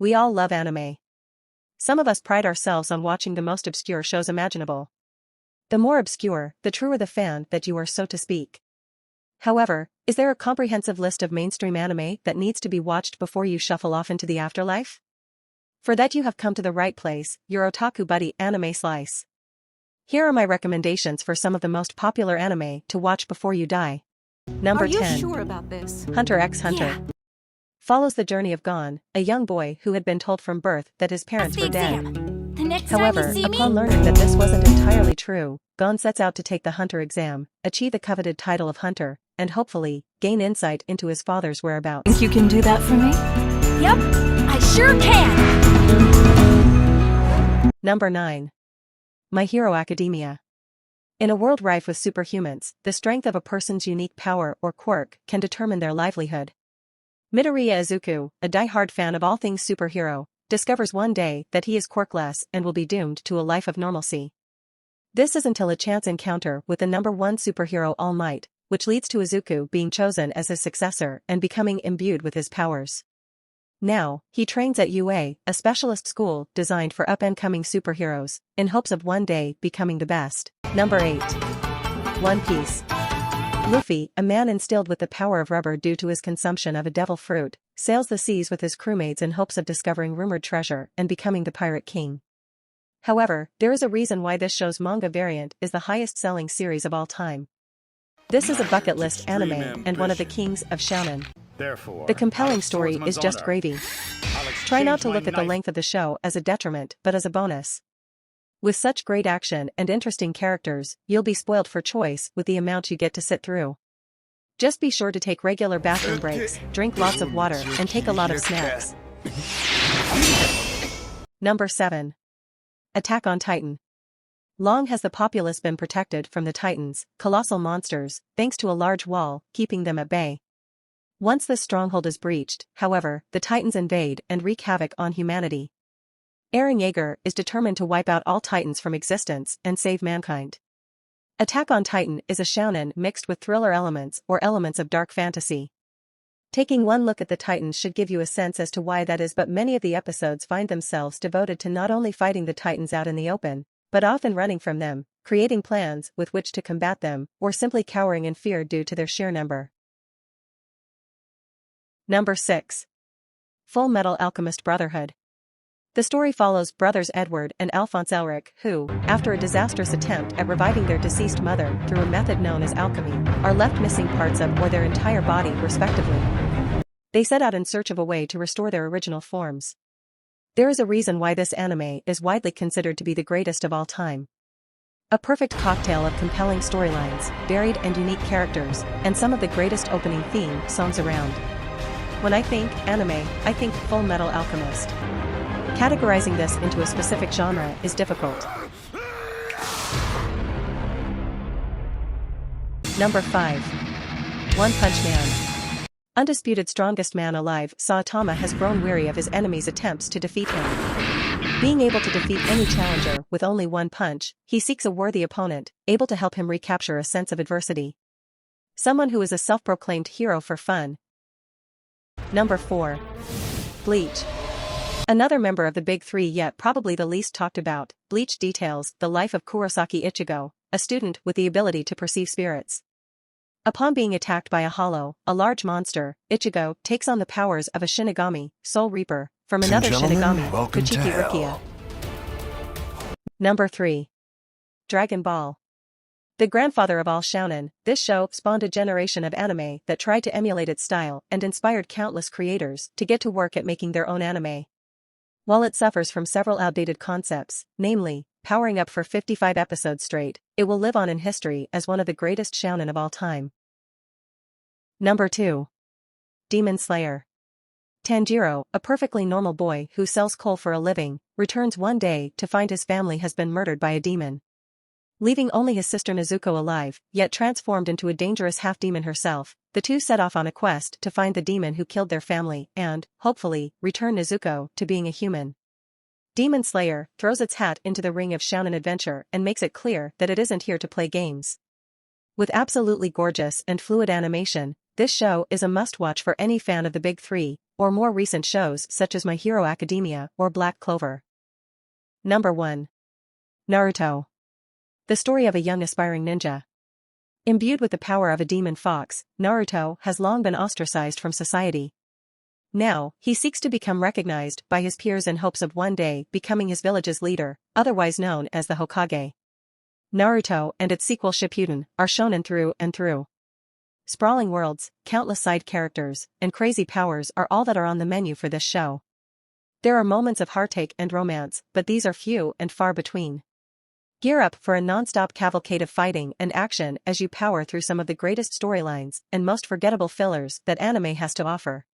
We all love anime. Some of us pride ourselves on watching the most obscure shows imaginable. The more obscure, the truer the fan that you are, so to speak. However, is there a comprehensive list of mainstream anime that needs to be watched before you shuffle off into the afterlife? For that you have come to the right place, your otaku buddy Anime Slice. Here are my recommendations for some of the most popular anime to watch before you die. Number 10. Are you sure about this? Hunter x Hunter. Yeah. Follows the journey of Gon, a young boy who had been told from birth that his parents were dead. However, upon learning that this wasn't entirely true, Gon sets out to take the Hunter exam, achieve the coveted title of Hunter, and hopefully, gain insight into his father's whereabouts. Think you can do that for me? Yep, I sure can! Number 9. My Hero Academia. In a world rife with superhumans, the strength of a person's unique power or quirk can determine their livelihood. Midoriya Izuku, a die-hard fan of all things superhero, discovers one day that he is quirkless and will be doomed to a life of normalcy. This is until a chance encounter with the number one superhero All Might, which leads to Izuku being chosen as his successor and becoming imbued with his powers. Now, he trains at UA, a specialist school designed for up-and-coming superheroes, in hopes of one day becoming the best. Number 8. One Piece. Luffy, a man instilled with the power of rubber due to his consumption of a devil fruit, sails the seas with his crewmates in hopes of discovering rumored treasure and becoming the pirate king. However, there is a reason why this show's manga variant is the highest-selling series of all time. This is a bucket list anime and one of the kings of shounen. The compelling story is just gravy. Try not to look at the length of the show as a detriment but as a bonus. With such great action and interesting characters, you'll be spoiled for choice with the amount you get to sit through. Just be sure to take regular bathroom breaks, drink lots of water, and take a lot of snacks. Number 7. Attack on Titan. Long has the populace been protected from the Titans, colossal monsters, thanks to a large wall, keeping them at bay. Once this stronghold is breached, however, the Titans invade and wreak havoc on humanity. Eren Yeager is determined to wipe out all Titans from existence and save mankind. Attack on Titan is a shounen mixed with thriller elements or elements of dark fantasy. Taking one look at the Titans should give you a sense as to why that is, but many of the episodes find themselves devoted to not only fighting the Titans out in the open, but often running from them, creating plans with which to combat them, or simply cowering in fear due to their sheer number. Number 6. Full Metal Alchemist Brotherhood. The story follows brothers Edward and Alphonse Elric who, after a disastrous attempt at reviving their deceased mother through a method known as alchemy, are left missing parts of or their entire body respectively. They set out in search of a way to restore their original forms. There is a reason why this anime is widely considered to be the greatest of all time. A perfect cocktail of compelling storylines, varied and unique characters, and some of the greatest opening theme songs around. When I think anime, I think Full Metal Alchemist. Categorizing this into a specific genre is difficult. Number 5. One Punch Man. Undisputed strongest man alive, Saitama has grown weary of his enemies' attempts to defeat him. Being able to defeat any challenger with only one punch, he seeks a worthy opponent, able to help him recapture a sense of adversity. Someone who is a self-proclaimed hero for fun. Number 4. Bleach. Another member of the big three, yet probably the least talked about, Bleach details the life of Kurosaki Ichigo, a student with the ability to perceive spirits. Upon being attacked by a hollow, a large monster, Ichigo takes on the powers of a Shinigami, Soul Reaper, from another Shinigami, Kuchiki Rukia. Number 3. Dragon Ball. The grandfather of all shounen, this show spawned a generation of anime that tried to emulate its style and inspired countless creators to get to work at making their own anime. While it suffers from several outdated concepts, namely, powering up for 55 episodes straight, it will live on in history as one of the greatest shounen of all time. Number 2. Demon Slayer. Tanjiro, a perfectly normal boy who sells coal for a living, returns one day to find his family has been murdered by a demon. Leaving only his sister Nezuko alive, yet transformed into a dangerous half-demon herself, the two set off on a quest to find the demon who killed their family and, hopefully, return Nezuko to being a human. Demon Slayer throws its hat into the ring of shounen adventure and makes it clear that it isn't here to play games. With absolutely gorgeous and fluid animation, This show is a must-watch for any fan of the big three, or more recent shows such as My Hero Academia or Black Clover. Number 1. Naruto. The story of a young aspiring ninja. Imbued with the power of a demon fox, Naruto has long been ostracized from society. Now, he seeks to become recognized by his peers in hopes of one day becoming his village's leader, otherwise known as the Hokage. Naruto and its sequel Shippuden are shonen through and through. Sprawling worlds, countless side characters, and crazy powers are all that are on the menu for this show. There are moments of heartache and romance, but these are few and far between. Gear up for a non-stop cavalcade of fighting and action as you power through some of the greatest storylines and most forgettable fillers that anime has to offer.